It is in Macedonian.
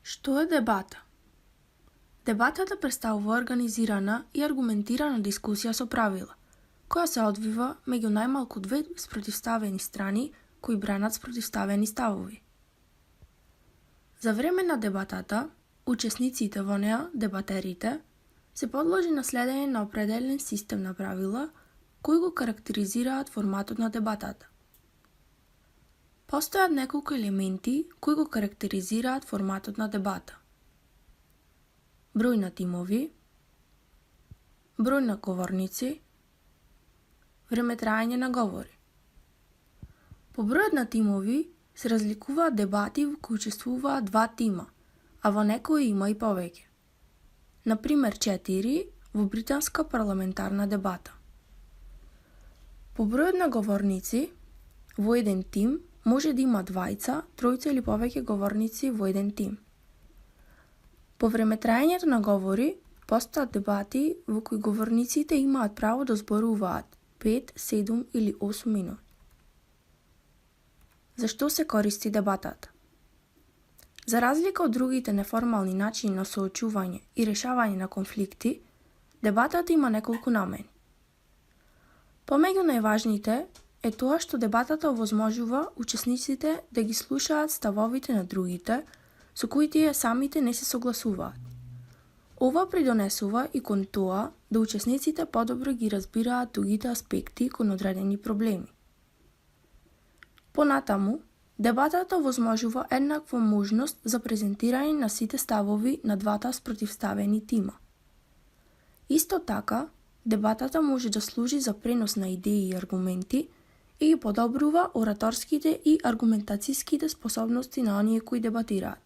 Што е дебата? Дебатата представува организирана и аргументирана дискусија со правила, која се одвива меѓу најмалку две спротивставени страни кои бранат спротивставени ставови. За време на дебатата, учесниците во неа, дебатерите, се подложи на следење на определен систем на правила кои го карактеризираат форматот на дебатата. Постојат неколку елементи кои го карактеризираат форматот на дебата. Број на тимови, број на говорници, време траење на говори. По бројот на тимови се разликуваат дебати во кои учествуваат два тима, а во некои има и повеќе. Например 4 во британска парламентарна дебата. По бројот на говорници во еден тим може да има двајца, тројца или повеќе говорници во еден тим. По време траењето на говори, постојат дебати во кои говорниците имаат право да зборуваат 5, 7 или 8 минути. Зашто се користи дебатата? За разлика од другите неформални начини на соочување и решавање на конфликти, дебатата има неколку намени. Помеѓу најважните е тоа што дебатата овозможува учесниците да ги слушаат ставовите на другите, со кои тие самите не се согласуваат. Ова придонесува и кон тоа да учесниците подобро ги разбираат другите аспекти кон одредени проблеми. Понатаму, дебатата овозможува еднаква можност за презентирање на сите ставови на двата спротивставени тима. Исто така, дебатата може да служи за пренос на идеи и аргументи и ги подобрува ораторските и аргументацијските способности на оние кои дебатираат.